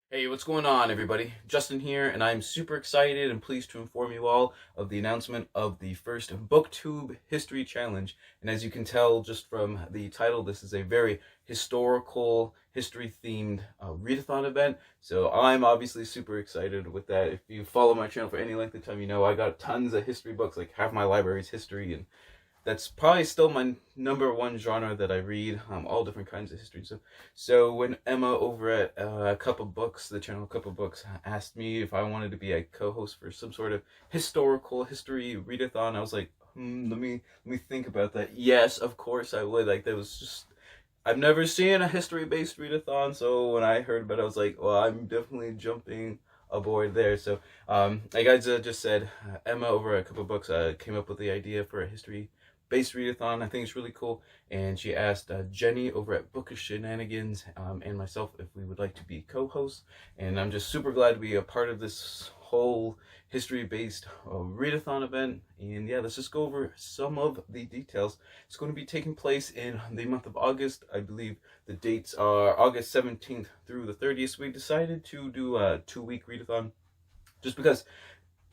Hey, what's going on, everybody? Justin here, and I'm super excited and pleased to inform you all of the announcement of the first Booktube History Challenge. And as you can tell just from the title, this is a very historical, history-themed readathon event. So I'm obviously super excited with that. If you follow my channel for any length of time, you know I got tons of history books, like half my library is history, and that's probably still my number one genre that I read, all different kinds of history. So when Emma over at a Cup of Books, the channel Cup of Books, asked me if I wanted to be a co-host for some sort of historical history readathon, I was like, let me think about that. Yes, of course I would. Like, that was just, I've never seen a history-based readathon, so when I heard about it, I was like, well, I'm definitely jumping aboard there. So, like I just said, Emma over at a Cup of Books came up with the idea for a history-based readathon. I think it's really cool, and she asked Jenny over at Book of Shenanigans and myself if we would like to be co-hosts, and I'm just super glad to be a part of this whole history-based readathon event. And yeah, let's just go over some of the details. It's going to be taking place in the month of August. I believe the dates are August 17th through the 30th. We decided to do a 2-week readathon just because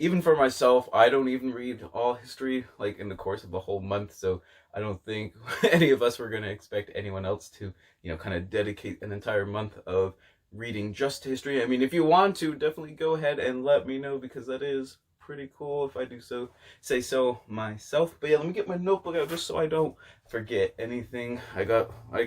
even for myself, I don't even read all history like in the course of a whole month, so I don't think any of us were going to expect anyone else to, kind of dedicate an entire month of reading just history. I mean, if you want to, definitely go ahead and let me know, because that is pretty cool if I do say so myself. But yeah, let me get my notebook out just so I don't forget anything. I'm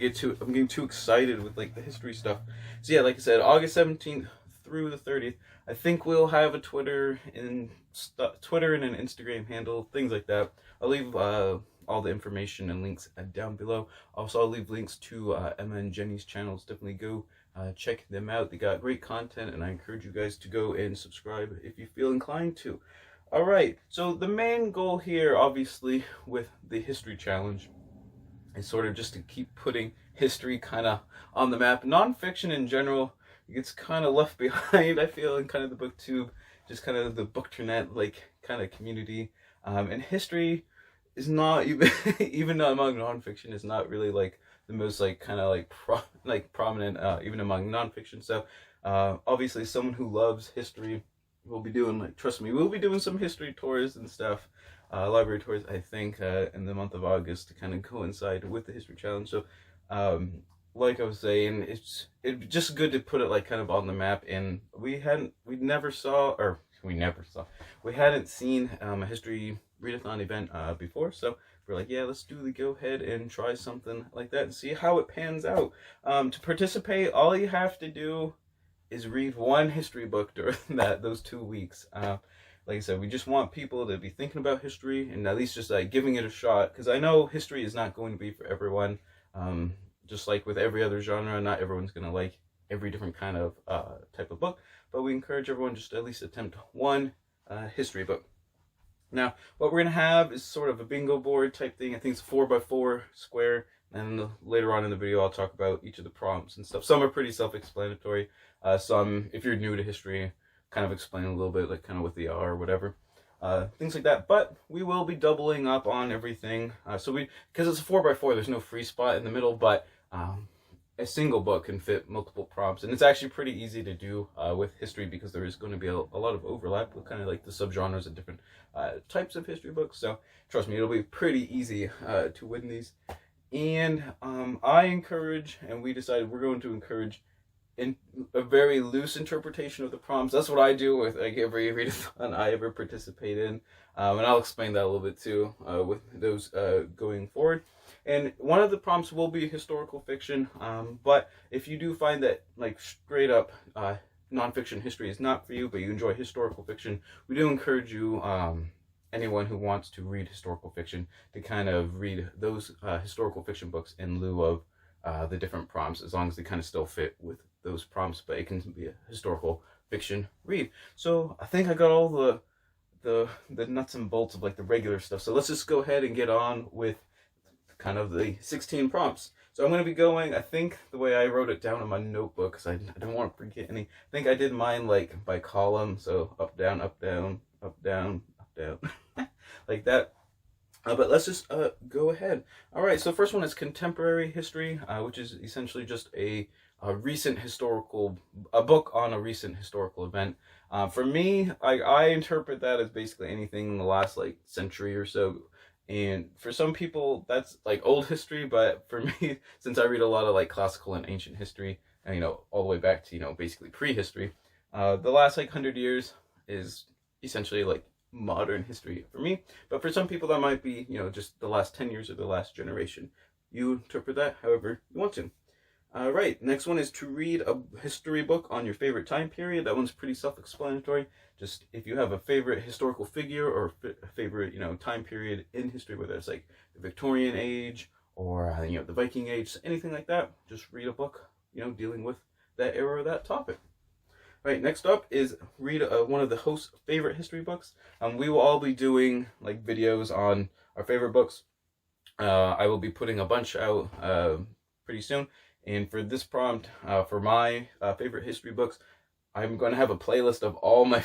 getting too excited with like the history stuff. So yeah, like I said, August 17th through the 30th. I think we'll have a Twitter and an Instagram handle, things like that. I'll leave all the information and links down below. Also, I'll leave links to Emma and Jenny's channels. Definitely go check them out. They got great content, and I encourage you guys to go and subscribe if you feel inclined to. All right, so the main goal here, obviously, with the History Challenge is sort of just to keep putting history kind of on the map. Nonfiction in general gets kind of left behind, I feel, in kind of the booktube, just kind of the bookternet like kind of community. And history is not even even among nonfiction is not really like the most like kind of like prominent even among nonfiction. So obviously someone who loves history will be doing, like, trust me, we'll be doing some history tours and stuff, library tours, I think, in the month of August to kind of coincide with the History Challenge. So like I was saying, it's just good to put it like kind of on the map. And we hadn't seen a history readathon event before, so we're like, yeah, let's do the go ahead and try something like that and see how it pans out. To participate, all you have to do is read one history book during those 2 weeks. Like I said, we just want people to be thinking about history and at least just like giving it a shot, because I know history is not going to be for everyone. Just like with every other genre, not everyone's going to like every different kind of type of book, but we encourage everyone just to at least attempt one history book. Now, what we're going to have is sort of a bingo board type thing. I think it's 4x4 square, and later on in the video I'll talk about each of the prompts and stuff. Some are pretty self-explanatory. Some, if you're new to history, kind of explain a little bit, like kind of what they are or whatever. Things like that. But we will be doubling up on everything. Because it's a 4x4, there's no free spot in the middle, but a single book can fit multiple prompts, and it's actually pretty easy to do with history, because there is going to be a lot of overlap with kind of like the subgenres of different types of history books. So trust me, it'll be pretty easy to win these. And I encourage, and we decided we're going to encourage in a very loose interpretation of the prompts. That's what I do with like every readathon I ever participate in, and I'll explain that a little bit too with those going forward. And one of the prompts will be historical fiction, but if you do find that like straight up nonfiction history is not for you, but you enjoy historical fiction, we do encourage you, anyone who wants to read historical fiction, to kind of read those historical fiction books in lieu of the different prompts, as long as they kind of still fit with those prompts, but it can be a historical fiction read. So I think I got all the nuts and bolts of like the regular stuff. So let's just go ahead and get on with kind of the 16 prompts. So I'm going to be going, I think the way I wrote it down in my notebook, because I don't want to forget any, I think I did mine like by column, so up, down, up, down, up, down, up, down, like that. But let's just go ahead. All right, so first one is contemporary history, which is essentially just a a book on a recent historical event. For me, I interpret that as basically anything in the last like century or so. And for some people, that's like old history, but for me, since I read a lot of like classical and ancient history, and all the way back to basically prehistory, the last like 100 years is essentially like modern history for me. But for some people, that might be just the last 10 years or the last generation. You interpret that however you want to. Right, next one is to read a history book on your favorite time period. That one's pretty self-explanatory. Just if you have a favorite historical figure or a favorite, time period in history, whether it's like the Victorian age or, the Viking age, anything like that, just read a book, dealing with that era or that topic. Right, next up is read one of the host's favorite history books. We will all be doing like videos on our favorite books. I will be putting a bunch out pretty soon. And for this prompt, for my favorite history books, I'm going to have a playlist of all my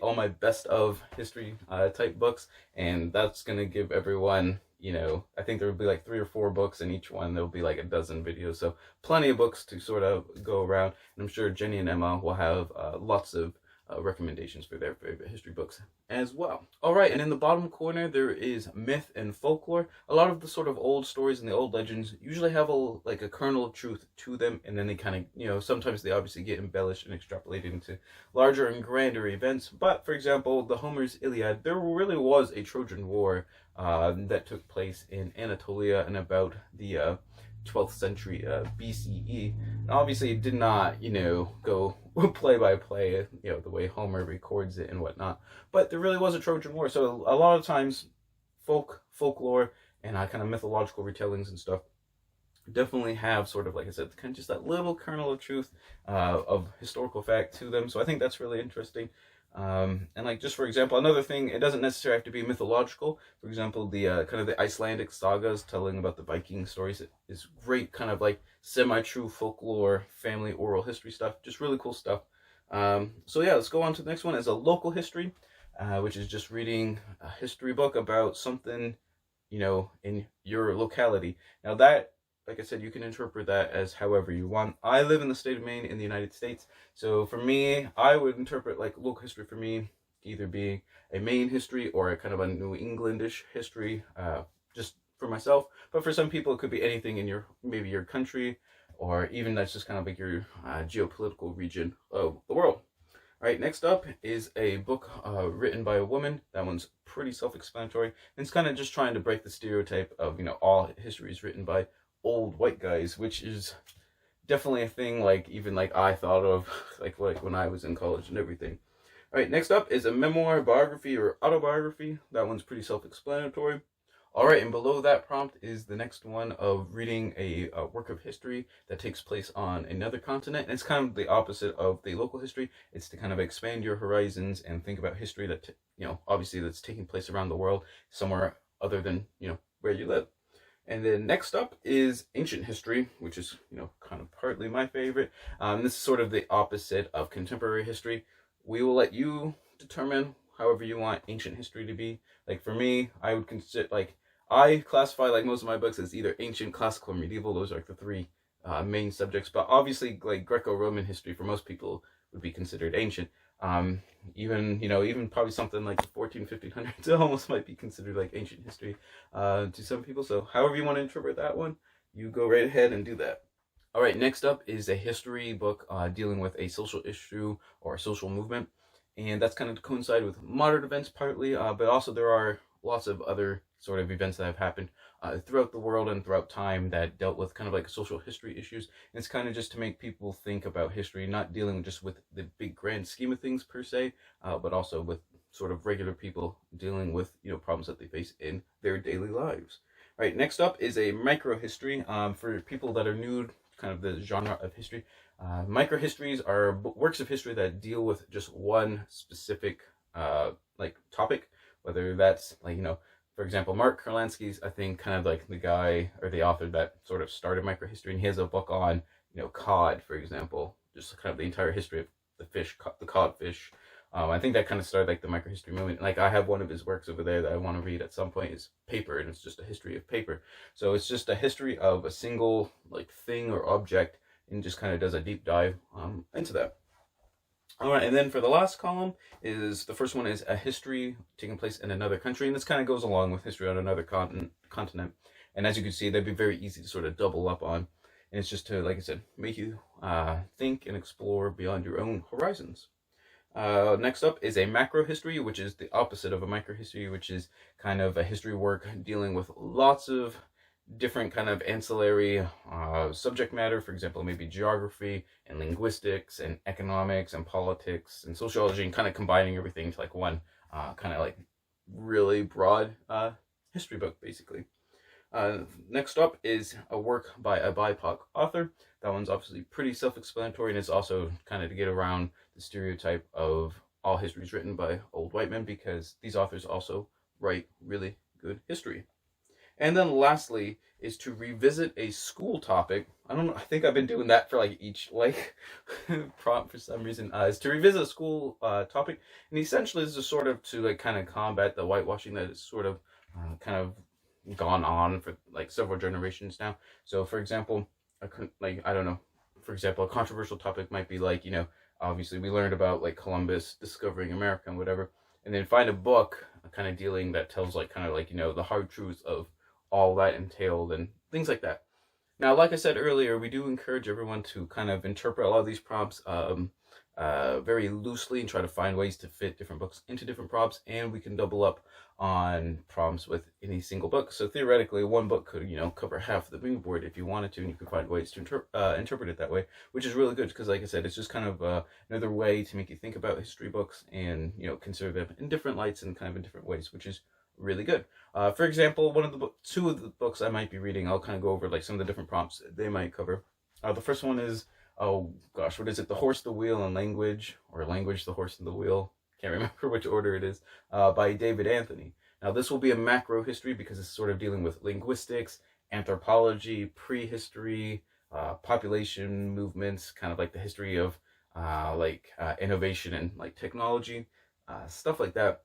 all my best of history type books, and that's going to give everyone, I think there will be like 3 or 4 books in each one. There'll be like a dozen videos, so plenty of books to sort of go around. And I'm sure Jenny and Emma will have lots of recommendations for their favorite history books as well. All right, and in the bottom corner there is myth and folklore. A lot of the sort of old stories and the old legends usually have a kernel of truth to them, and then they kind of, sometimes they obviously get embellished and extrapolated into larger and grander events. But for example, the Homer's Iliad, there really was a Trojan War that took place in Anatolia in about the 12th century BCE. And obviously it did not, go play by play, the way Homer records it and whatnot. But there really was a Trojan War. So a lot of times folklore and kind of mythological retellings and stuff definitely have sort of, like I said, kind of just that little kernel of truth of historical fact to them. So I think that's really interesting. And like, just for example, another thing, it doesn't necessarily have to be mythological. For example, the kind of the Icelandic sagas telling about the Viking stories is great, kind of like semi-true folklore, family oral history stuff, just really cool stuff. So yeah, let's go on to the next one as a local history, which is just reading a history book about something, in your locality. Now that, like I said, you can interpret that as however you want. I live in the state of Maine in the United States. So for me, I would interpret like local history for me either being a Maine history or a kind of a New Englandish history, just for myself. But for some people, it could be anything in maybe your country, or even that's just kind of like your geopolitical region of the world. All right, next up is a book written by a woman. That one's pretty self-explanatory. And it's kind of just trying to break the stereotype of, all history is written by old white guys, which is definitely a thing like even like I thought of like when I was in college and everything. All right, next up is a memoir, biography, or autobiography. That one's pretty self-explanatory. All right, and below that prompt is the next one of reading a work of history that takes place on another continent. And it's kind of the opposite of the local history. It's to kind of expand your horizons and think about history that obviously that's taking place around the world, somewhere other than where you live. And then next up is ancient history, which is, kind of partly my favorite. This is sort of the opposite of contemporary history. We will let you determine however you want ancient history to be. Like for me, I would consider, I classify like most of my books as either ancient, classical, or medieval. Those are like the 3 main subjects. But obviously, like Greco-Roman history for most people would be considered ancient. Even probably something like the 1500s, it almost might be considered like ancient history to some people. So however you want to interpret that one, you go right ahead and do that. All right, next up is a history book dealing with a social issue or a social movement. And that's kind of to coincide with modern events partly, but also there are lots of other sort of events that have happened throughout the world and throughout time that dealt with kind of like social history issues. And it's kind of just to make people think about history, not dealing just with the big grand scheme of things per se, but also with sort of regular people dealing with problems that they face in their daily lives. All right, next up is a micro history for people that are new to kind of the genre of history. Micro histories are works of history that deal with just one specific topic, whether that's for example, Mark Kurlansky's, I think, kind of like the guy or the author that sort of started microhistory, and he has a book on, cod, for example, just kind of the entire history of the fish, the codfish. I think that kind of started like the microhistory movement. Like I have one of his works over there that I want to read at some point, is Paper, and it's just a history of paper. So it's just a history of a single like thing or object and just kind of does a deep dive into that. All right, and then for the last column is, the first one is a history taking place in another country, and this kind of goes along with history on another continent. And as you can see, they'd be very easy to sort of double up on. And it's just to, like I said, make you think and explore beyond your own horizons. Next up is a macro history, which is the opposite of a micro history, which is kind of a history work dealing with lots of different kind of ancillary subject matter. For example, maybe geography and linguistics and economics and politics and sociology, and kind of combining everything to like one kind of like really broad history book, basically. Next up is a work by a BIPOC author. That one's obviously pretty self-explanatory, and it's also kind of to get around the stereotype of all history is written by old white men, because these authors also write really good history. And then lastly is to revisit a school topic. I don't know, I think I've been doing that for like each like prompt for some reason. Is to revisit a school topic, and essentially this is sort of to like kind of combat the whitewashing that is sort of kind of gone on for like several generations now. So for example, I don't know, for example, a controversial topic might be like, you know, obviously we learned about like Columbus discovering America and whatever, and then find a book kind of dealing that tells like kind of like, you know, the hard truth of all that entailed and things like that. Now, like I said earlier, we do encourage everyone to kind of interpret a lot of these prompts very loosely and try to find ways to fit different books into different prompts, and we can double up on prompts with any single book. So theoretically, one book could, you know, cover half the mood board if you wanted to, and you could find ways to interpret it that way, which is really good because, like I said, it's just kind of another way to make you think about history books and, you know, consider them in different lights and kind of in different ways, which is really good. For example, two of the books I might be reading, I'll kind of go over like some of the different prompts they might cover. The first one is, oh gosh, what is it? The Horse, the Wheel, and Language, or Language, the Horse, and the Wheel. Can't remember which order it is, by David Anthony. Now, this will be a macro history because it's sort of dealing with linguistics, anthropology, prehistory, population movements, kind of like the history of innovation and like technology, stuff like that.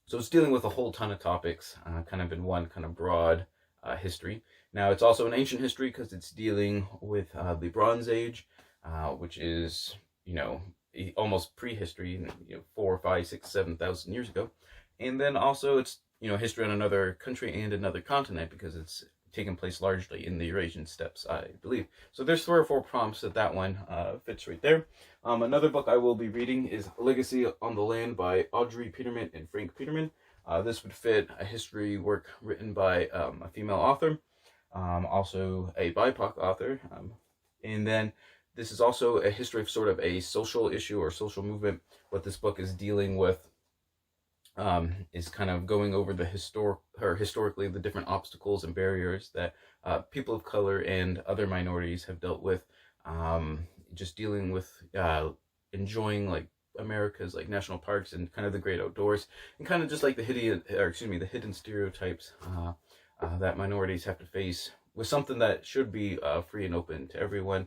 So it's dealing with a whole ton of topics, kind of in one kind of broad history. Now, it's also an ancient history because it's dealing with the Bronze Age, which is, you know, almost prehistory, you know, 4, 5, 6, 7,000 years ago. And then also it's, you know, history on another country and another continent because it's taken place largely in the Eurasian steppes, I believe. So there's 3 or 4 prompts that one fits right there. Another book I will be reading is Legacy on the Land by Audrey Peterman and Frank Peterman. This would fit a history work written by a female author, also a BIPOC author. And then this is also a history of sort of a social issue or social movement. What this book is dealing with is kind of going over the historically the different obstacles and barriers that people of color and other minorities have dealt with, just dealing with enjoying like America's like national parks and kind of the great outdoors, and kind of just like the hidden stereotypes that minorities have to face with something that should be free and open to everyone.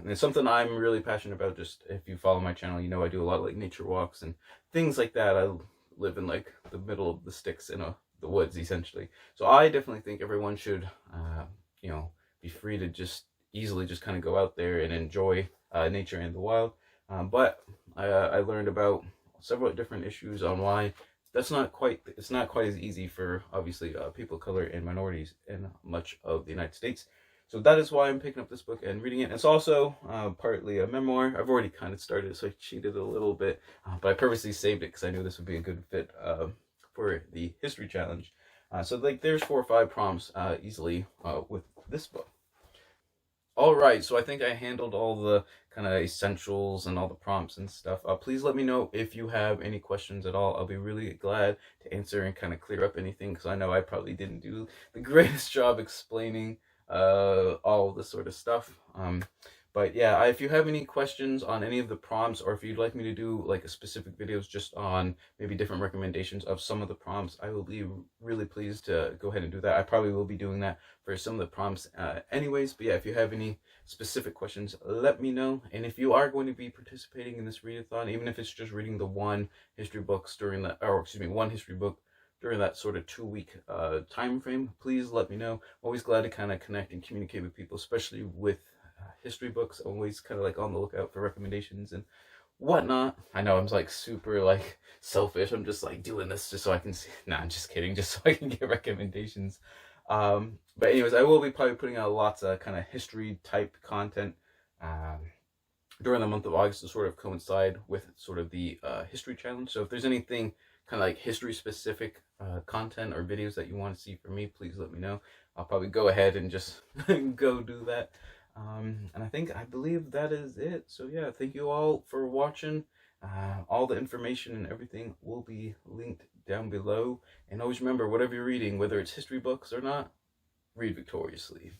And it's something I'm really passionate about. Just if you follow my channel, you know I do a lot of like nature walks and things like that. I live in like the middle of the sticks in the woods essentially. So I definitely think everyone should, you know, be free to just easily just kind of go out there and enjoy nature and the wild. But I learned about several different issues on why it's not quite as easy for obviously people of color and minorities in much of the United States. So that is why I'm picking up this book and reading it. It's also partly a memoir. I've already kind of started, so I cheated a little bit, but I purposely saved it because I knew this would be a good fit for the history challenge. So like there's 4 or 5 prompts easily with this book. All right, so I think I handled all the kind of essentials and all the prompts and stuff. Please let me know if you have any questions at all. I'll be really glad to answer and kind of clear up anything, because I know I probably didn't do the greatest job explaining all this sort of stuff. But yeah, if you have any questions on any of the prompts, or if you'd like me to do like a specific videos just on maybe different recommendations of some of the prompts, I will be really pleased to go ahead and do that. I probably will be doing that for some of the prompts anyways. But yeah, if you have any specific questions, let me know. And if you are going to be participating in this readathon, even if it's just reading the one history book during that sort of 2-week time frame, please let me know. I'm always glad to kind of connect and communicate with people, especially with history books. Always kind of like on the lookout for recommendations and whatnot. I know I'm like super like selfish. I'm just like doing this just so I can see. Nah, I'm just kidding. Just so I can get recommendations. But anyways, I will be probably putting out lots of kind of history type content during the month of August to sort of coincide with sort of the history challenge. So if there's anything kind of like history specific content or videos that you want to see from me, please let me know. I'll probably go ahead and just go do that. And I believe that is it. So yeah, thank you all for watching. All the information and everything will be linked down below. And always remember, whatever you're reading, whether it's history books or not, read victoriously.